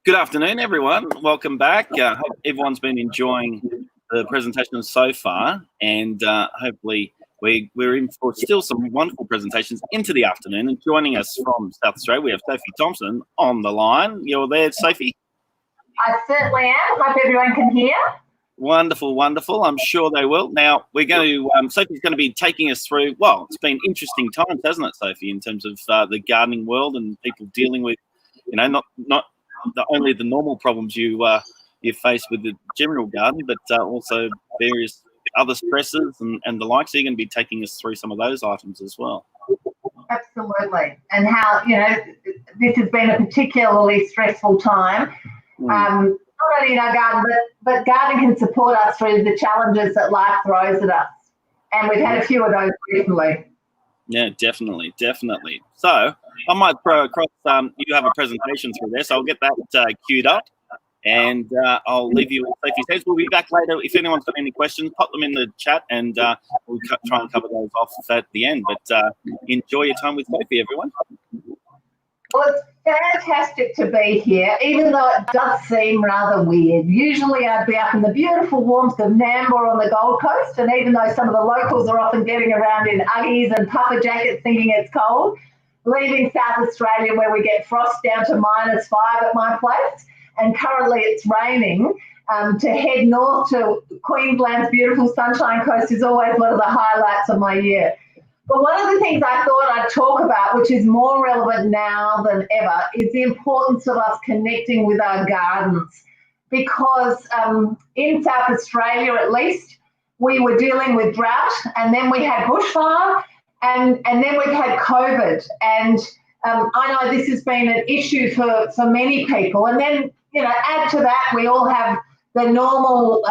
Good afternoon, everyone. Welcome back. Hope everyone's been enjoying the presentation so far, and hopefully we're in for still some wonderful presentations into the afternoon. And joining us from South Australia, we have Sophie Thomson on the line. You're there, Sophie? I certainly am. Hope everyone can hear. Wonderful, wonderful. I'm sure they will. Now, we're going to, Sophie's going to be taking us through, well, it's been interesting times, hasn't it, Sophie, in terms of the gardening world and people dealing with, you know, not only the normal problems you face with the general garden, but also various other stresses and the like. So you're going to be taking us through some of those items as well. Absolutely. And how, you know, this has been a particularly stressful time. Not only in our garden, but gardening can support us through the challenges that life throws at us. And we've had a few of those recently. Yeah, definitely. So I might throw across, you have a presentation through there, so I'll get that queued up, and I'll leave you with Sophie's heads. We'll be back later. If anyone's got any questions, pop them in the chat, and we'll try and cover those off at the end. But enjoy your time with Sophie, everyone. Well, it's fantastic to be here, even though it does seem rather weird. Usually I'd be up in the beautiful warmth of Nambour on the Gold Coast, and even though some of the locals are often getting around in Uggies and puffer jackets thinking it's cold, leaving South Australia where we get frost down to -5 at my place, and currently it's raining, to head north to Queensland's beautiful Sunshine Coast is always one of the highlights of my year. But one of the things I thought I'd talk about, which is more relevant now than ever, is the importance of us connecting with our gardens. Because in South Australia, at least, we were dealing with drought, and then we had bushfire, and then we've had COVID. And I know this has been an issue for many people. And then, you know, add to that, we all have the normal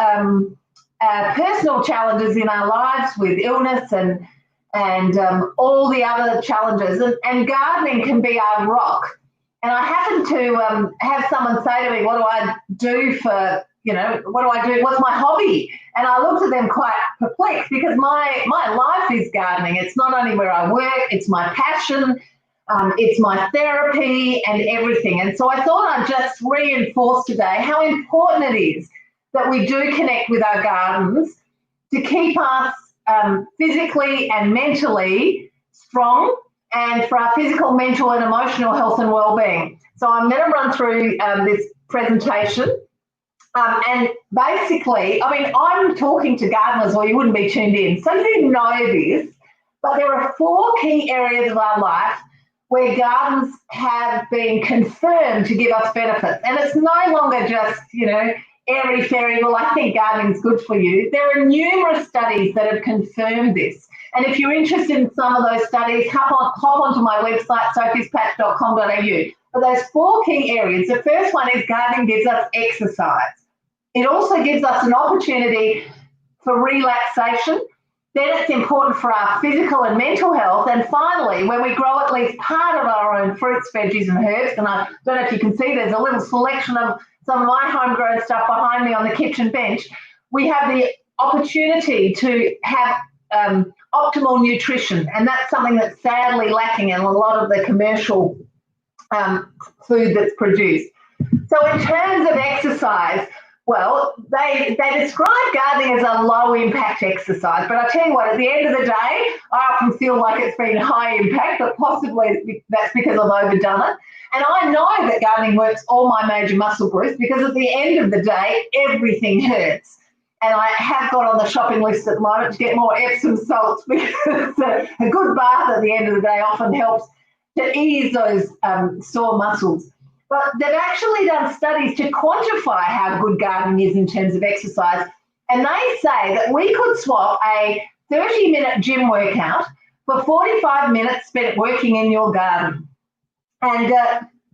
personal challenges in our lives with illness and all the other challenges, and gardening can be our rock. And I happen to have someone say to me, what do I do for, you know, what do I do? What's my hobby? And I looked at them quite perplexed, because my life is gardening. It's not only where I work, it's my passion, it's my therapy and everything. And so I thought I'd just reinforce today how important it is that we do connect with our gardens to keep us physically and mentally strong, and for our physical, mental and emotional health and well-being. So I'm going to run through this presentation, and basically, I mean, I'm talking to gardeners or you wouldn't be tuned in, so you didn't know this, but there are 4 key areas of our life where gardens have been confirmed to give us benefits. And it's no longer just, you know, airy-fairy, well, I think gardening's good for you. There are numerous studies that have confirmed this. And if you're interested in some of those studies, hop onto my website, sophiespatch.com.au. But those 4 key areas, the first one is gardening gives us exercise. It also gives us an opportunity for relaxation. Then it's important for our physical and mental health. And finally, when we grow at least part of our own fruits, veggies and herbs, and I don't know if you can see, there's a little selection of some of my homegrown stuff behind me on the kitchen bench, we have the opportunity to have optimal nutrition. And that's something that's sadly lacking in a lot of the commercial food that's produced. So in terms of exercise, well, they describe gardening as a low-impact exercise, but I tell you what, at the end of the day, I often feel like it's been high impact, but possibly that's because I've overdone it. And I know that gardening works all my major muscle groups, because at the end of the day, everything hurts. And I have got on the shopping list at the moment to get more Epsom salts, because a good bath at the end of the day often helps to ease those sore muscles. But they've actually done studies to quantify how good gardening is in terms of exercise. And they say that we could swap a 30-minute gym workout for 45 minutes spent working in your garden. And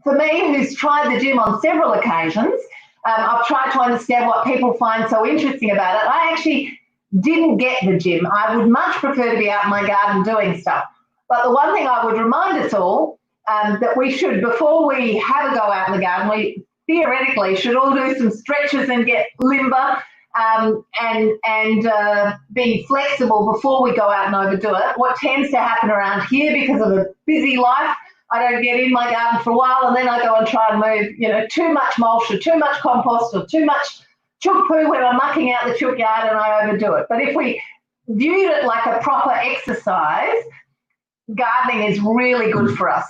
for me, who's tried the gym on several occasions, I've tried to understand what people find so interesting about it. I actually didn't get the gym. I would much prefer to be out in my garden doing stuff. But the one thing I would remind us all, that we should, before we have a go out in the garden, we theoretically should all do some stretches and get limber, and be flexible before we go out and overdo it. What tends to happen around here, because of a busy life, I don't get in my garden for a while, and then I go and try and move, you know, too much mulch or too much compost or too much chook poo when I'm mucking out the chook yard, and I overdo it. But if we viewed it like a proper exercise, gardening is really good for us.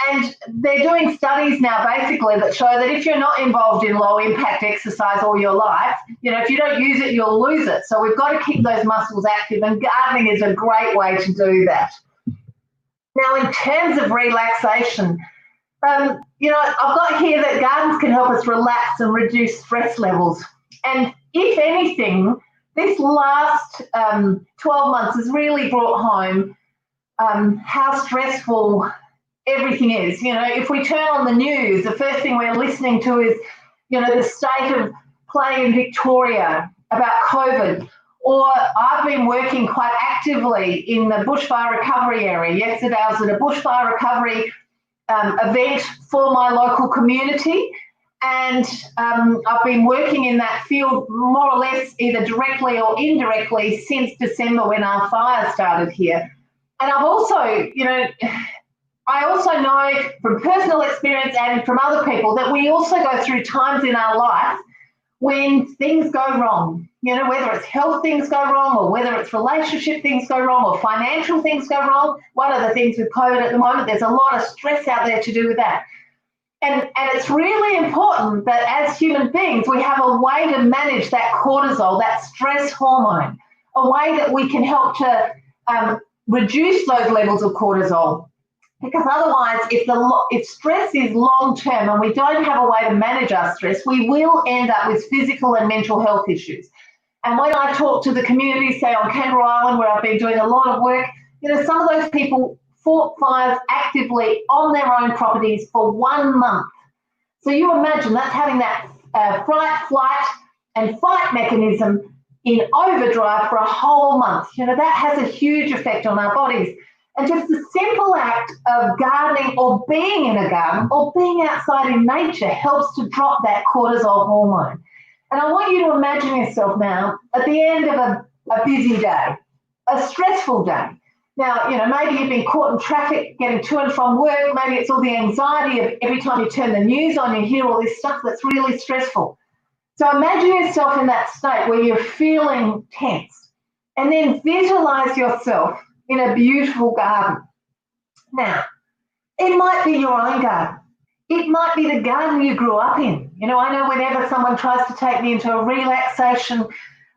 And they're doing studies now basically that show that if you're not involved in low impact exercise all your life, you know, if you don't use it, you'll lose it. So we've got to keep those muscles active, and gardening is a great way to do that. Now, in terms of relaxation, you know, I've got here that gardens can help us relax and reduce stress levels. And if anything, this last 12 months has really brought home how stressful everything is. You know, if we turn on the news, the first thing we're listening to is, you know, the state of play in Victoria about COVID. Or I've been working quite actively in the bushfire recovery area. Yesterday I was at a bushfire recovery event for my local community, and I've been working in that field more or less either directly or indirectly since December when our fire started here. And I've also, you know, I also know from personal experience and from other people that we also go through times in our life when things go wrong, you know, whether it's health things go wrong or whether it's relationship things go wrong or financial things go wrong. One of the things with COVID at the moment, there's a lot of stress out there to do with that. And it's really important that as human beings, we have a way to manage that cortisol, that stress hormone, a way that we can help to reduce those levels of cortisol. Because otherwise, if stress is long-term and we don't have a way to manage our stress, we will end up with physical and mental health issues. And when I talk to the community, say on Kangaroo Island, where I've been doing a lot of work, you know, some of those people fought fires actively on their own properties for 1 month. So you imagine that's having that fright, flight, and fight mechanism in overdrive for a whole month. You know, that has a huge effect on our bodies. And just the simple act of gardening or being in a garden or being outside in nature helps to drop that cortisol hormone. And I want you to imagine yourself now at the end of a busy day, a stressful day. Now, you know, maybe you've been caught in traffic getting to and from work. Maybe it's all the anxiety of every time you turn the news on, you hear all this stuff that's really stressful. So imagine yourself in that state where you're feeling tense, and then visualize yourself in a beautiful garden. Now, it might be your own garden. It might be the garden you grew up in. You know, I know whenever someone tries to take me into a relaxation,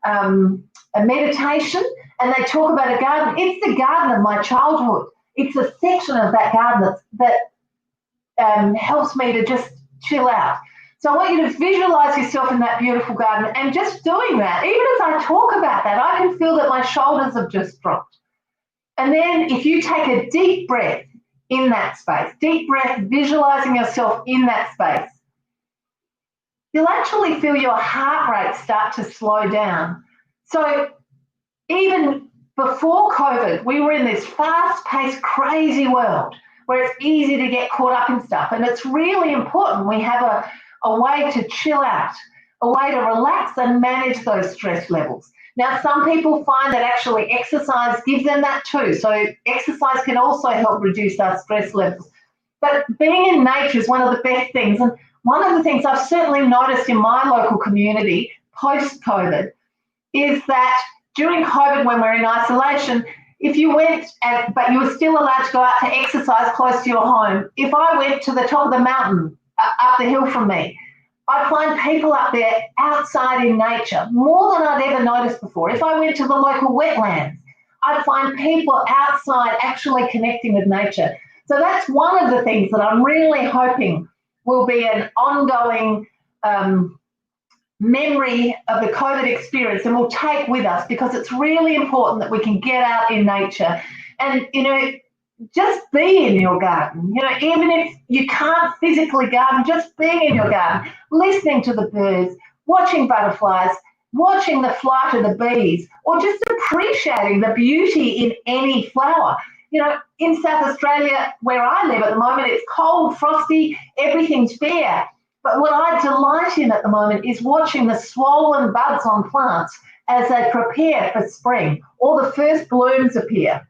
a meditation, and they talk about a garden, it's the garden of my childhood. It's a section of that garden that helps me to just chill out. So I want you to visualize yourself in that beautiful garden, and just doing that, even as I talk about that, I can feel that my shoulders have just dropped. And then if you take a deep breath in that space, deep breath, visualizing yourself in that space, you'll actually feel your heart rate start to slow down. So even before COVID, we were in this fast-paced, crazy world where it's easy to get caught up in stuff. And it's really important we have a way to chill out, a way to relax and manage those stress levels. Now, some people find that actually exercise gives them that too. So exercise can also help reduce our stress levels. But being in nature is one of the best things. And one of the things I've certainly noticed in my local community post-COVID is that during COVID, when we're in isolation, if you went, but you were still allowed to go out to exercise close to your home, if I went to the top of the mountain up the hill from me, I'd find people up there outside in nature more than I'd ever noticed before. If I went to the local wetlands, I'd find people outside actually connecting with nature. So that's one of the things that I'm really hoping will be an ongoing memory of the COVID experience, and we'll take with us, because it's really important that we can get out in nature and, you know, just be in your garden. You know, even if you can't physically garden, just being in your garden, listening to the birds, watching butterflies, watching the flight of the bees, or just appreciating the beauty in any flower. You know, in South Australia, where I live at the moment, it's cold, frosty, everything's bare. But what I delight in at the moment is watching the swollen buds on plants as they prepare for spring, or the first blooms appear.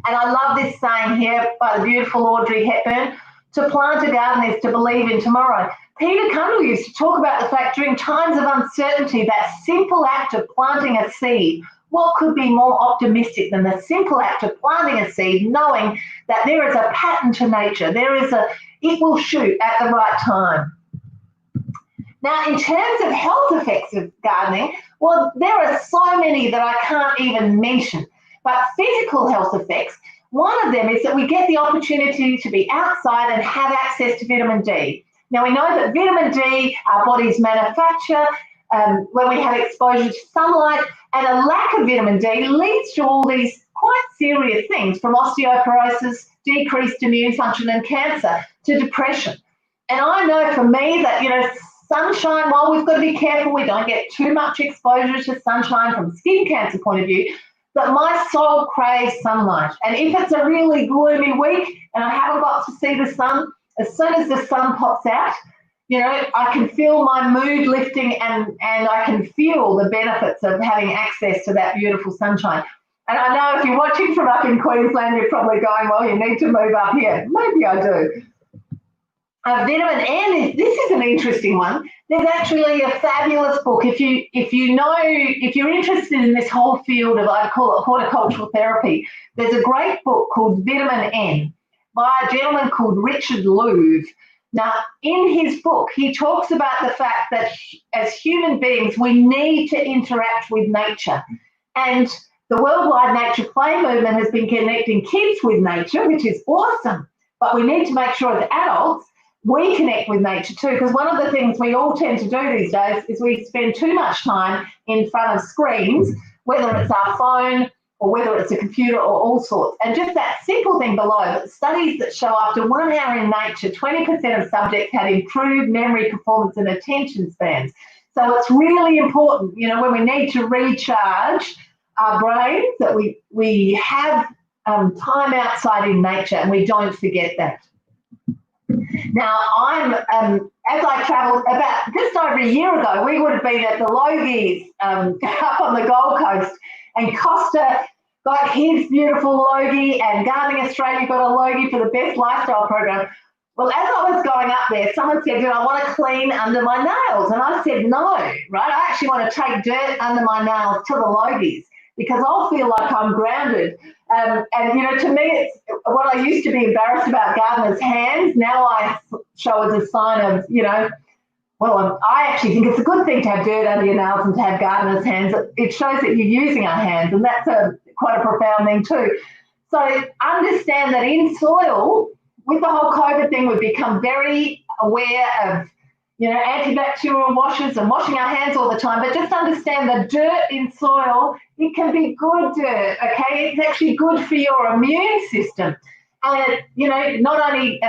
And I love this saying here by the beautiful Audrey Hepburn, to plant a garden is to believe in tomorrow. Peter Cundall used to talk about the fact during times of uncertainty, that simple act of planting a seed, what could be more optimistic than the simple act of planting a seed, knowing that there is a pattern to nature, it will shoot at the right time. Now, in terms of health effects of gardening, well, there are so many that I can't even mention. But physical health effects, one of them is that we get the opportunity to be outside and have access to vitamin D. Now, we know that vitamin D, our bodies manufacture when we have exposure to sunlight, and a lack of vitamin D leads to all these quite serious things, from osteoporosis, decreased immune function and cancer, to depression. And I know for me that, sunshine, while we've got to be careful we don't get too much exposure to sunshine from skin cancer point of view, but my soul craves sunlight. And if it's a really gloomy week and I haven't got to see the sun, as soon as the sun pops out, I can feel my mood lifting and I can feel the benefits of having access to that beautiful sunshine. And I know if you're watching from up in Queensland, you're probably going, well, you need to move up here. Maybe I do. Vitamin N, this is an interesting one. There's actually a fabulous book. If you're interested in this whole field of, I call it horticultural therapy, there's a great book called Vitamin N by a gentleman called Richard Louv. Now, in his book, he talks about the fact that as human beings, we need to interact with nature. And the Worldwide Nature Play movement has been connecting kids with nature, which is awesome. But we need to make sure as adults, we connect with nature too, because one of the things we all tend to do these days is we spend too much time in front of screens, whether it's our phone or whether it's a computer or all sorts. And just that simple thing below, that studies that show after 1 hour in nature, 20% of subjects had improved memory performance and attention spans. So it's really important, when we need to recharge our brains, that we have time outside in nature and we don't forget that. Now, as I travelled about just over a year ago, we would have been at the Logies up on the Gold Coast, and Costa got his beautiful Logie, and Gardening Australia got a Logie for the best lifestyle program. Well, as I was going up there, someone said, I want to clean under my nails. And I said, no, right? I actually want to take dirt under my nails to the Logies, because I'll feel like I'm grounded. And to me, it's what I used to be embarrassed about gardeners' hands. Now I show as a sign of, I actually think it's a good thing to have dirt under your nails and to have gardeners' hands. It shows that you're using our hands, and that's quite a profound thing too. So understand that in soil, with the whole COVID thing, we've become very aware of, antibacterial washes and washing our hands all the time, but just understand the dirt in soil, it can be good dirt, okay? It's actually good for your immune system. And it, not only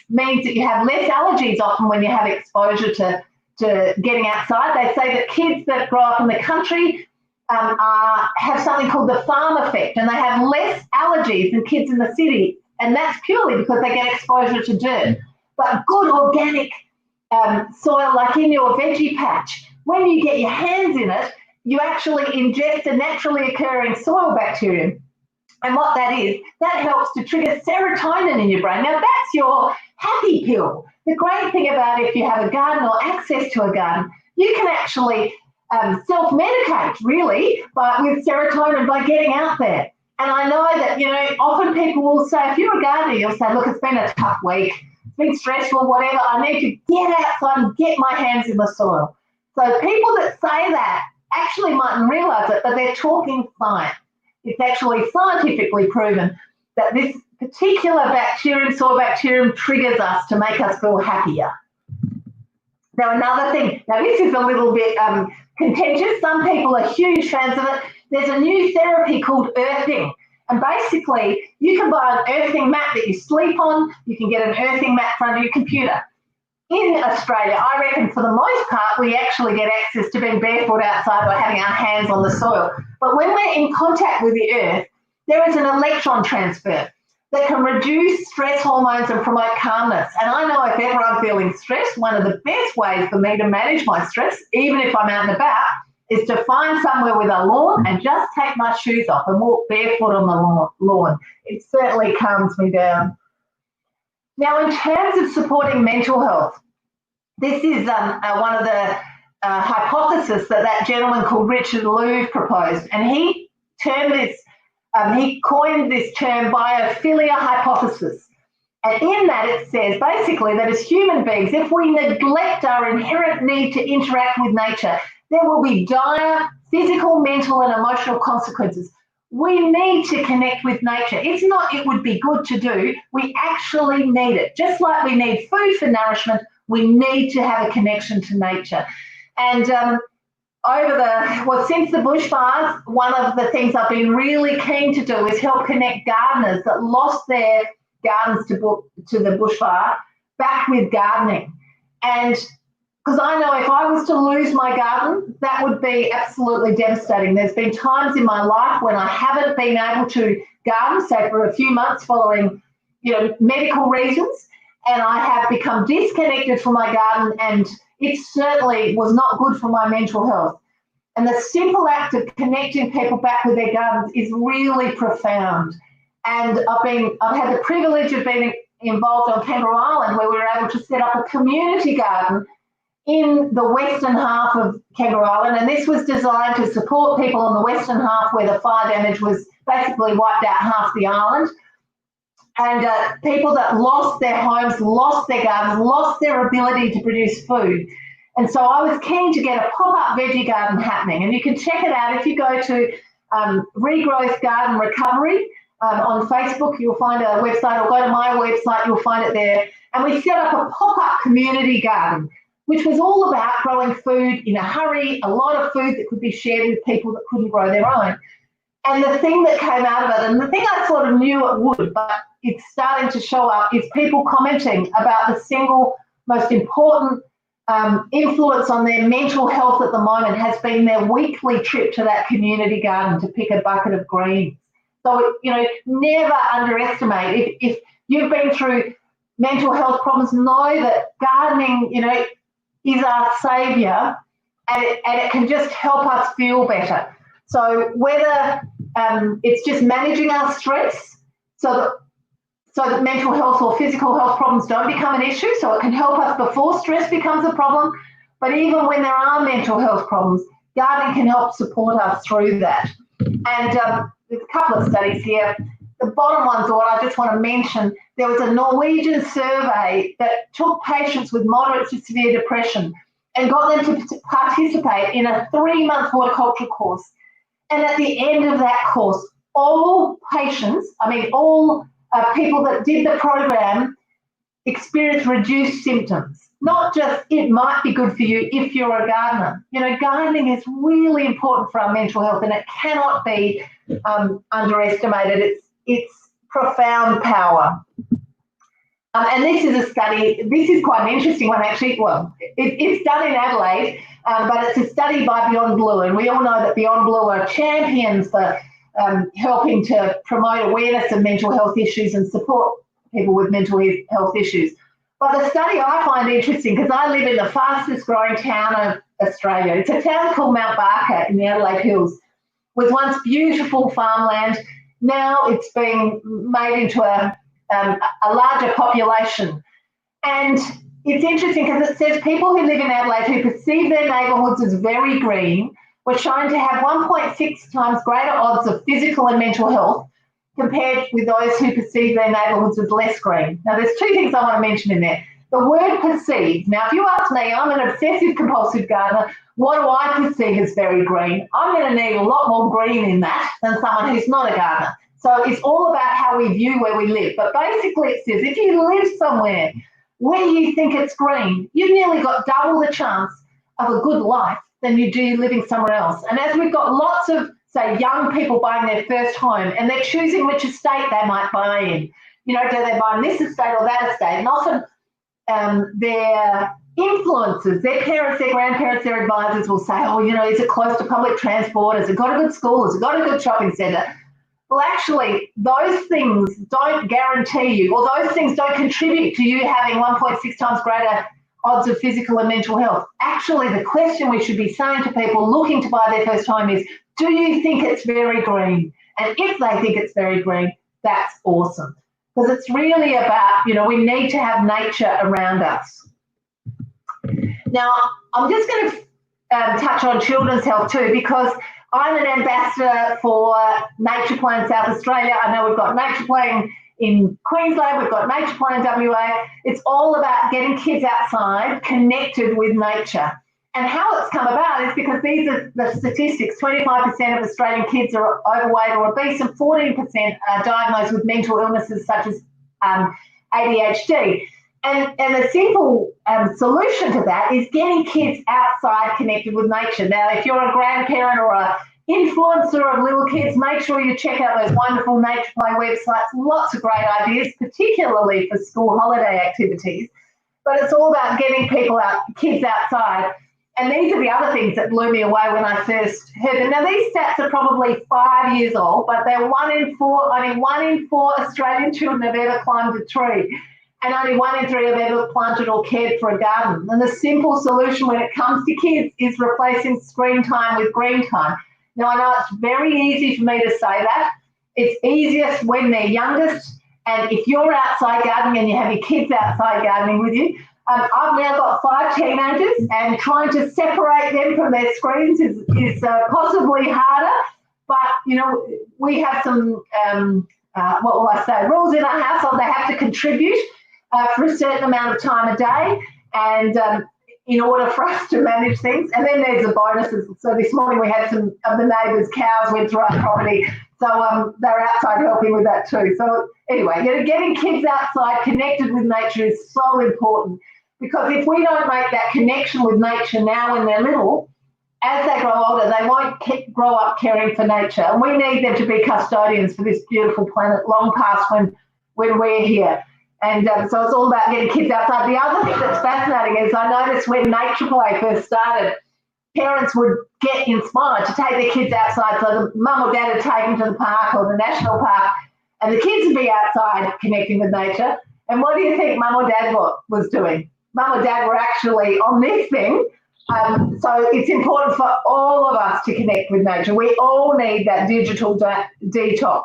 means that you have less allergies often when you have exposure to getting outside. They say that kids that grow up in the country have something called the farm effect, and they have less allergies than kids in the city. And that's purely because they get exposure to dirt. But good organic soil, like in your veggie patch, when you get your hands in it, you actually ingest a naturally occurring soil bacterium. And what that is, that helps to trigger serotonin in your brain. Now, that's your happy pill. The great thing about if you have a garden or access to a garden, you can actually self-medicate, really, with serotonin by getting out there. And I know that, often people will say, if you're a gardener, you'll say, look, it's been a tough week. It's been stressful, whatever. I need to get outside and get my hands in the soil. So people that say that actually mightn't realise it, but they're talking science. It's actually scientifically proven that this particular bacterium, soil bacterium, triggers us to make us feel happier. Now, another thing, this is a little bit contentious. Some people are huge fans of it. There's a new therapy called earthing. And basically, you can buy an earthing mat that you sleep on. You can get an earthing mat in front of your computer. In Australia, I reckon for the most part, we actually get access to being barefoot outside or having our hands on the soil. But when we're in contact with the earth, there is an electron transfer that can reduce stress hormones and promote calmness. And I know if ever I'm feeling stressed, one of the best ways for me to manage my stress, even if I'm out and about, is to find somewhere with a lawn and just take my shoes off and walk barefoot on the lawn. It certainly calms me down. Now, in terms of supporting mental health, this is one of the hypotheses that gentleman called Richard Louv proposed, and he termed this, he coined this term biophilia hypothesis. And in that it says basically that as human beings, if we neglect our inherent need to interact with nature, there will be dire physical, mental and emotional consequences. We need to connect with nature. It's not it would be good to do, we actually need it. Just like we need food for nourishment, we need to have a connection to nature. And since the bushfires, one of the things I've been really keen to do is help connect gardeners that lost their gardens to the bushfire back with gardening. And because I know if I was to lose my garden, that would be absolutely devastating. There's been times in my life when I haven't been able to garden, say for a few months following, medical reasons, and I have become disconnected from my garden, and it certainly was not good for my mental health. And the simple act of connecting people back with their gardens is really profound. And I've had the privilege of being involved on Kangaroo Island, where we were able to set up a community garden in the western half of Kangaroo Island, and this was designed to support people on the western half where the fire damage was basically wiped out half the island. And people that lost their homes, lost their gardens, lost their ability to produce food. And so I was keen to get a pop-up veggie garden happening. And you can check it out if you go to Regrowth Garden Recovery on Facebook. You'll find a website, or go to my website, you'll find it there. And we set up a pop-up community garden, which was all about growing food in a hurry, a lot of food that could be shared with people that couldn't grow their own. And the thing that came out of it, and the thing I sort of knew it would, but it's starting to show up, is people commenting about the single most important influence on their mental health at the moment has been their weekly trip to that community garden to pick a bucket of greens. So, never underestimate. If you've been through mental health problems, know that gardening, is our saviour, and it can just help us feel better. So whether it's just managing our stress so that mental health or physical health problems don't become an issue, so it can help us before stress becomes a problem. But even when there are mental health problems, gardening can help support us through that. And there's a couple of studies here. The bottom one's what I just want to mention. There was a Norwegian survey that took patients with moderate to severe depression and got them to participate in a 3-month horticulture course. And at the end of that course, all people that did the program experienced reduced symptoms. Not just it might be good for you if you're a gardener. Gardening is really important for our mental health, and it cannot be underestimated. It's profound power. And this is a study, this is quite an interesting one actually. Well, it's done in Adelaide, but it's a study by Beyond Blue, and we all know that Beyond Blue are champions for helping to promote awareness of mental health issues and support people with mental health issues. But the study I find interesting, because I live in the fastest growing town of Australia. It's a town called Mount Barker in the Adelaide Hills. It was once beautiful farmland. Now it's being made into a larger population. And it's interesting because it says people who live in Adelaide who perceive their neighbourhoods as very green were shown to have 1.6 times greater odds of physical and mental health compared with those who perceive their neighbourhoods as less green. Now, there's two things I want to mention in there. The word perceive. Now, if you ask me, I'm an obsessive compulsive gardener. What do I perceive as very green? I'm going to need a lot more green in that than someone who's not a gardener. So it's all about how we view where we live. But basically it says if you live somewhere where you think it's green, you've nearly got double the chance of a good life than you do living somewhere else. And as we've got lots of, say, young people buying their first home and they're choosing which estate they might buy in, do they buy in this estate or that estate? And often their influences, their parents, their grandparents, their advisors will say, is it close to public transport? Has it got a good school? Has it got a good shopping centre? Well, actually, those things don't guarantee you, or those things don't contribute to you having 1.6 times greater odds of physical and mental health. Actually, the question we should be saying to people looking to buy their first home is, do you think it's very green? And if they think it's very green, that's awesome. Because it's really about, we need to have nature around us. Now, I'm just going to touch on children's health too, because I'm an ambassador for Nature Play in South Australia. I know we've got Nature Play in Queensland, we've got Nature Play in WA. It's all about getting kids outside, connected with nature. And how it's come about is because these are the statistics. 25% of Australian kids are overweight or obese, and 14% are diagnosed with mental illnesses such as ADHD. And a simple solution to that is getting kids outside connected with nature. Now, if you're a grandparent or an influencer of little kids, make sure you check out those wonderful Nature Play websites. Lots of great ideas, particularly for school holiday activities. But it's all about getting kids outside. And these are the other things that blew me away when I first heard them. Now, these stats are probably 5 years old, but they're 1 in 4. Only 1 in 4 Australian children have ever climbed a tree. And only 1 in 3 have ever planted or cared for a garden. And the simple solution when it comes to kids is replacing screen time with green time. Now, I know it's very easy for me to say that. It's easiest when they're youngest. And if you're outside gardening and you have your kids outside gardening with you, I've now got 5 teenagers, and trying to separate them from their screens is possibly harder. But, we have some, rules in our household. They have to contribute for a certain amount of time a day, and in order for us to manage things. And then there's the bonuses. So this morning we had some of the neighbours' cows went through our property, so they're outside helping with that too. So anyway, getting kids outside connected with nature is so important, because if we don't make that connection with nature now when they're little, as they grow older, they won't grow up caring for nature. And we need them to be custodians for this beautiful planet long past when we're here. And so it's all about getting kids outside. The other thing that's fascinating is I noticed when Nature Play first started, parents would get inspired to take their kids outside. So the mum or dad would take them to the park or the national park, and the kids would be outside connecting with nature. And what do you think mum or dad was doing? Mum or dad were actually on this thing. So it's important for all of us to connect with nature. We all need that digital detox.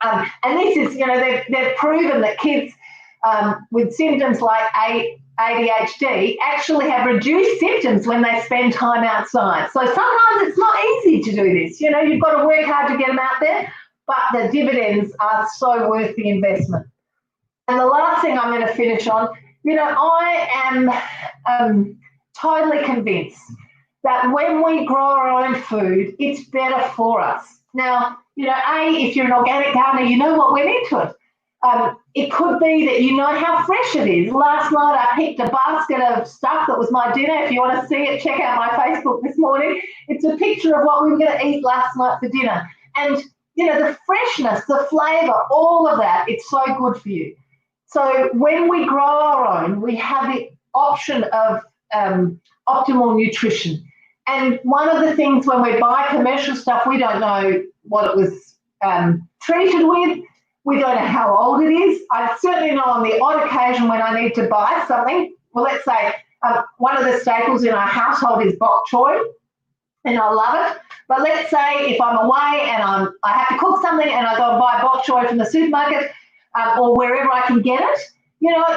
And this is, they've proven that kids with symptoms like ADHD actually have reduced symptoms when they spend time outside. So sometimes it's not easy to do this. You've got to work hard to get them out there, but the dividends are so worth the investment. And the last thing I'm going to finish on, I am totally convinced that when we grow our own food, it's better for us. Now, if you're an organic gardener, you know what went into it. It could be that you know how fresh it is. Last night I picked a basket of stuff that was my dinner. If you want to see it, check out my Facebook this morning. It's a picture of what we were going to eat last night for dinner. And, the freshness, the flavour, all of that, it's so good for you. So when we grow our own, we have the option of optimal nutrition. And one of the things when we buy commercial stuff, we don't know what it was treated with. We don't know how old it is. I certainly know on the odd occasion when I need to buy something. Well, let's say one of the staples in our household is bok choy, and I love it. But let's say if I'm away and I have to cook something and I go and buy bok choy from the supermarket or wherever I can get it,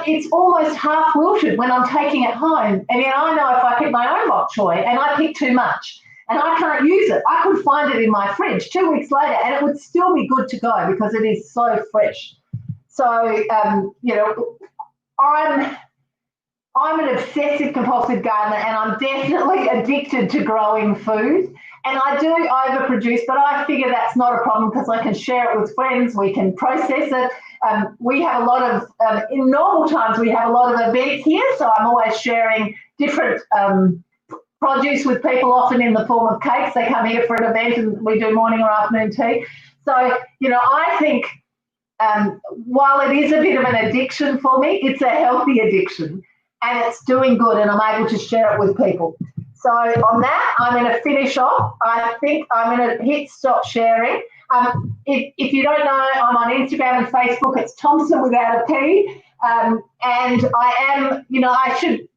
it's almost half wilted when I'm taking it home. And then I know if I pick my own bok choy and I pick too much and I can't use it, I could find it in my fridge 2 weeks later and it would still be good to go because it is so fresh. So, I'm an obsessive compulsive gardener, and I'm definitely addicted to growing food. And I do overproduce, but I figure that's not a problem because I can share it with friends. We can process it. We have a lot of, in normal times, we have a lot of events here. So I'm always sharing different produce with people, often in the form of cakes. They come here for an event and we do morning or afternoon tea. So, I think while it is a bit of an addiction for me, it's a healthy addiction. And it's doing good, and I'm able to share it with people. So on that, I'm going to finish off. I think I'm going to hit stop sharing. If you don't know, I'm on Instagram and Facebook. It's Thomson without a P. And I am, I should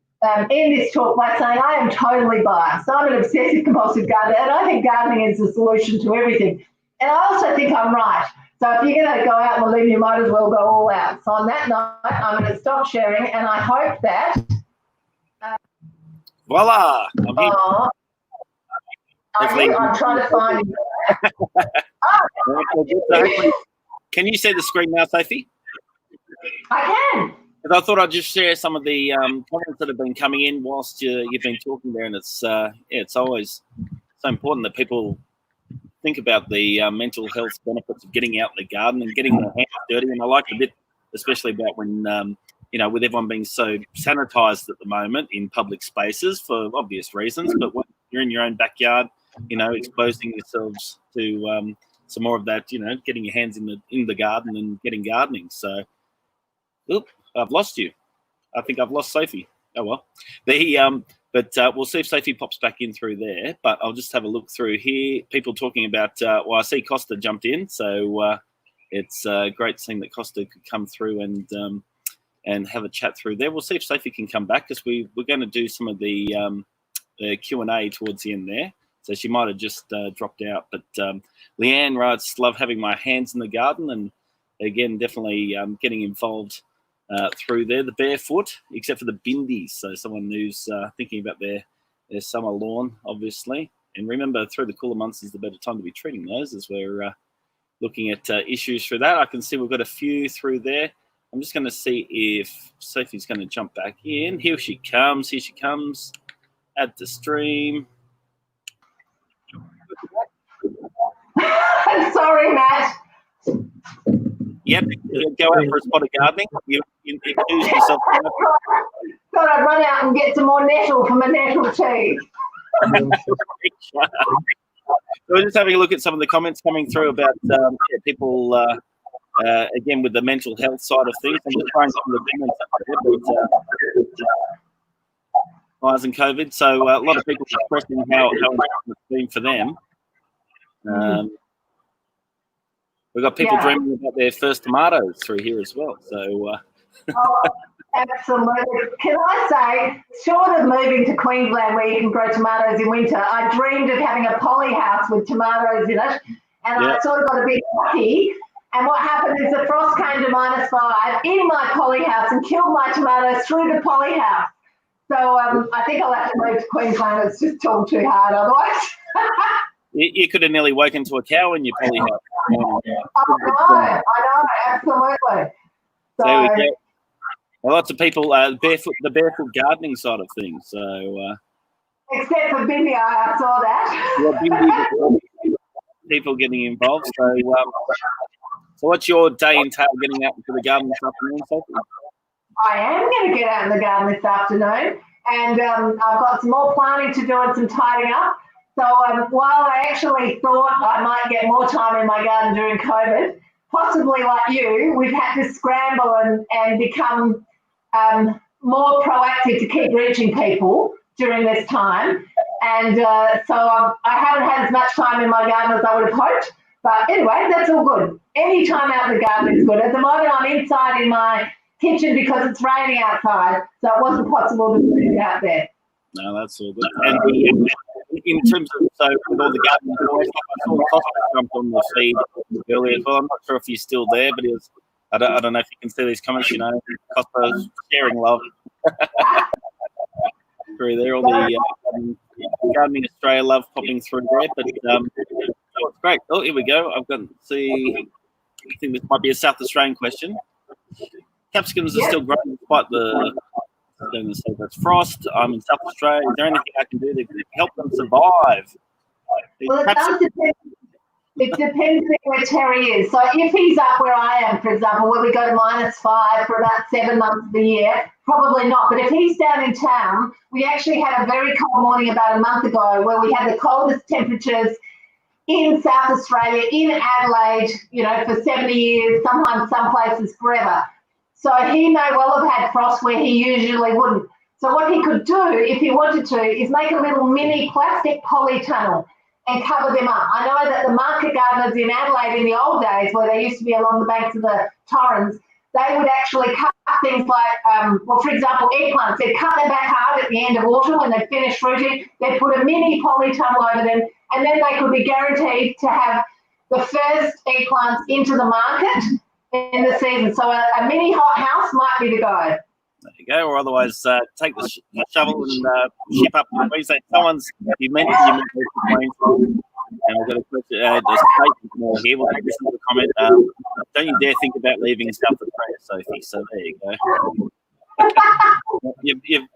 end this talk by saying I am totally biased. I'm an obsessive compulsive gardener, and I think gardening is the solution to everything. And I also think I'm right. So if you're going to go out on the limb, you might as well go all out. So on that note, I'm going to stop sharing, and I hope that. Voila! I'm here. I'm trying to find you. Can you see the screen now, Sophie? I can. I thought I'd just share some of the comments that have been coming in whilst you've been talking there, and it's always so important that people think about the mental health benefits of getting out in the garden and getting their hands dirty. And I like a bit, especially about when with everyone being so sanitised at the moment in public spaces for obvious reasons, but when you're in your own backyard, exposing yourselves to some more of that, getting your hands in the garden and getting gardening. So, I've lost you. I think I've lost Sophie. Oh well. But we'll see if Sophie pops back in through there. But I'll just have a look through here. People talking about. I see Costa jumped in, so it's great seeing that Costa could come through and have a chat through there. We'll see if Sophie can come back, because we're going to do some of the Q&A towards the end there. So she might have just dropped out. But Leanne writes, love having my hands in the garden, and again, definitely getting involved through there. The barefoot, except for the bindies. So someone who's thinking about their summer lawn, obviously. And remember, through the cooler months is the better time to be treating those, as we're looking at issues through that. I can see we've got a few through there. I'm just going to see if Sophie's going to jump back in. Here she comes. Here she comes. Add to stream. I'm sorry, Matt. Yep, go out for a spot of gardening. You lose yourself. Thought I'd run out and get some more nettle for my nettle tea. We're just having a look at some of the comments coming through about people, again, with the mental health side of things. I'm just trying some of the comments up there, fires and COVID. So a lot of people expressing how important it's been for them. We've got people dreaming about their first tomatoes through here as well. So, absolutely. Can I say, short of moving to Queensland where you can grow tomatoes in winter, I dreamed of having a poly house with tomatoes in it, and I sort of got a bit lucky. And what happened is the frost came to -5 in my poly house and killed my tomatoes through the poly house. So I think I'll have to move to Queensland. It's just too hard otherwise. You could have nearly woken to a cow in your poly house. I know, absolutely. So, there we go. Well, lots of people, the barefoot gardening side of things. So, except for Bindi, I saw that. Yeah, people getting involved. So, what's your day entail getting out into the garden this afternoon, Sophie? I am going to get out in the garden this afternoon, and I've got some more planting to do and some tidying up. So while I actually thought I might get more time in my garden during COVID, possibly like you, we've had to scramble and become more proactive to keep reaching people during this time. And so I haven't had as much time in my garden as I would have hoped. But anyway, that's all good. Any time out in the garden is good. At the moment, I'm inside in my kitchen because it's raining outside, so it wasn't possible to do it out there. No, that's all good. And in terms of, so with all the gardening, I saw Costa jumped on the feed earlier as well. I'm not sure if he's still there, but he was, I don't know if you can see these comments, Costa's sharing love through there, all the Gardening Australia love popping through there, but it's great. Oh, here we go. I've got to see, I think this might be a South Australian question. Capsicums are still growing despite the, I'm going to say that's frost. I'm in South Australia. Is there anything I can do to help them survive? Well, it depends where Terry is. So if he's up where I am, for example, where we go to -5 for about 7 months of the year, probably not. But if he's down in town, we actually had a very cold morning about a month ago where we had the coldest temperatures in South Australia, in Adelaide, for 70 years, sometimes some places forever. So he may well have had frost where he usually wouldn't. So what he could do, if he wanted to, is make a little mini plastic polytunnel and cover them up. I know that the market gardeners in Adelaide in the old days, where they used to be along the banks of the Torrens, they would actually cut things like, well, for example, eggplants. They'd cut them back hard at the end of autumn when they'd finish fruiting. They'd put a mini polytunnel over them, and then they could be guaranteed to have the first eggplants into the market in the season. So a mini hothouse might be the go. There you go. Or otherwise, take the shovel and ship up to Queensland. You mentioned Queensland, and we've got a question. A statement more here. Well, this is a comment. Don't you dare think about leaving South Australia, Sophie. So there you go.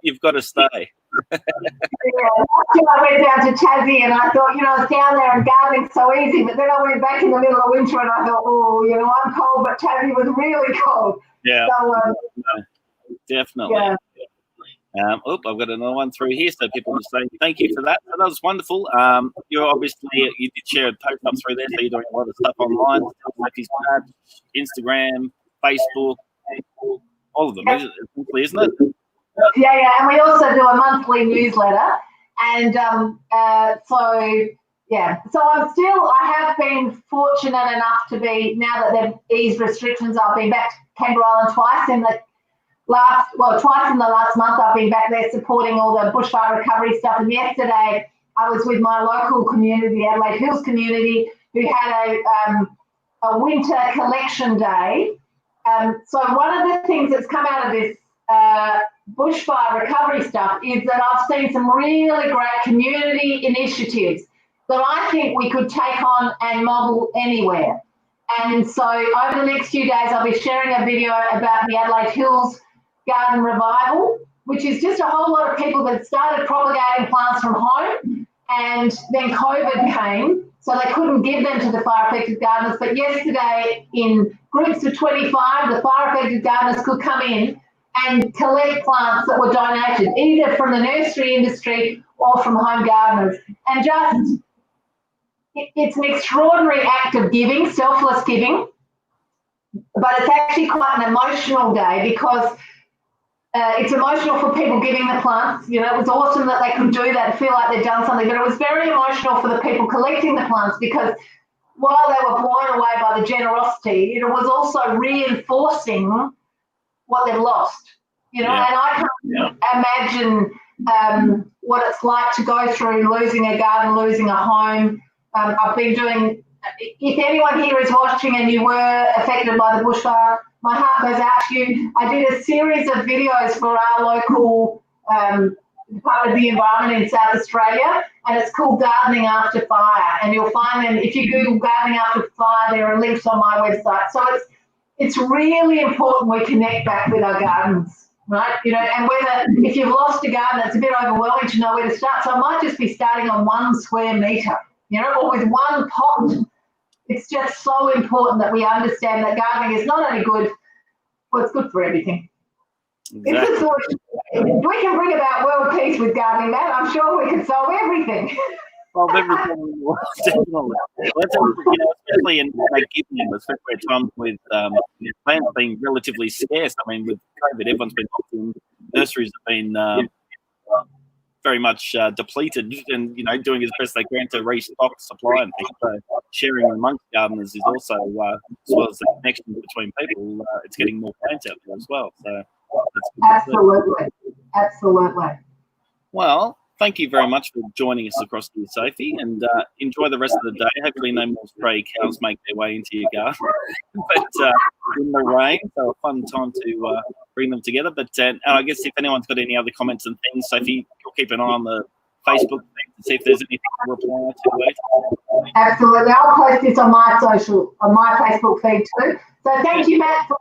You've got to stay. Yeah, I went down to Tassie and I thought, it's down there and gardening's so easy. But then I went back in the middle of winter and I thought, I'm cold, but Tassie was really cold. Yeah. So, definitely. Yeah. I've got another one through here, so people just saying thank you for that. So that was wonderful. You did share a post up through there, so you're doing a lot of stuff online, Instagram, Facebook, all of them, isn't it? Yeah, and we also do a monthly newsletter, and so I have been fortunate enough to be, now that they've eased restrictions, I've been back to Kangaroo Island twice in the last month. I've been back there supporting all the bushfire recovery stuff, and yesterday I was with my local community, the Adelaide Hills community, who had a winter collection day. So one of the things that's come out of this bushfire recovery stuff is that I've seen some really great community initiatives that I think we could take on and model anywhere. And so over the next few days, I'll be sharing a video about the Adelaide Hills Garden Revival, which is just a whole lot of people that started propagating plants from home, and then COVID came, so they couldn't give them to the fire-affected gardeners. But yesterday, in groups of 25, the fire-affected gardeners could come in and collect plants that were donated, either from the nursery industry or from home gardeners. And it's an extraordinary act of giving, selfless giving, but it's actually quite an emotional day because it's emotional for people giving the plants. It was awesome that they could do that and feel like they'd done something, but it was very emotional for the people collecting the plants because while they were blown away by the generosity, it was also reinforcing what they've lost, and I can't imagine what it's like to go through losing a garden, losing a home. I've been doing, if anyone here is watching and you were affected by the bushfire, my heart goes out to you. I did a series of videos for our local Department of the Environment in South Australia, and it's called Gardening After Fire. And you'll find them, if you Google Gardening After Fire, there are links on my website. So it's really important we connect back with our gardens, right? And if you've lost a garden, it's a bit overwhelming to know where to start. So I might just be starting on 1 square metre, or with one pot. It's just so important that we understand that gardening is not only good, well, it's good for everything. Exactly. If we can bring about world peace with gardening, man, I'm sure we can solve everything. Well, everything, definitely. Especially in giving, especially at times with plants being relatively scarce. I mean, with COVID, everyone's been locked in. Nurseries have been very much depleted, and doing as best they can to restock supply and things. So sharing amongst gardeners is also, as well as the connection between people, it's getting more plants out there as well. So absolutely. Well, thank you very much for joining us across here, Sophie, and enjoy the rest of the day. Hopefully no more stray cows make their way into your garden. But in the rain, so a fun time to bring them together. But I guess if anyone's got any other comments and things, Sophie, you'll keep an eye on the Facebook thing to see if there's anything to reply to. Absolutely. I'll post this on my Facebook feed too. So thank you, Matt, for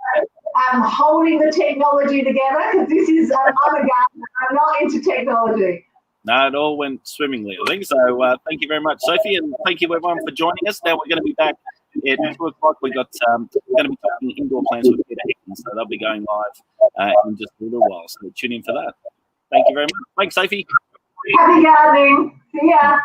holding the technology together, because this is I'm a gardener. I'm not into technology. No, it all went swimmingly, I think. So thank you very much, Sophie, and thank you everyone for joining us. Now we're going to be back at 2 o'clock. We're going to be talking indoor plants with Peter Hickman, so they'll be going live in just a little while. So tune in for that. Thank you very much. Thanks, Sophie. Happy gardening. See ya.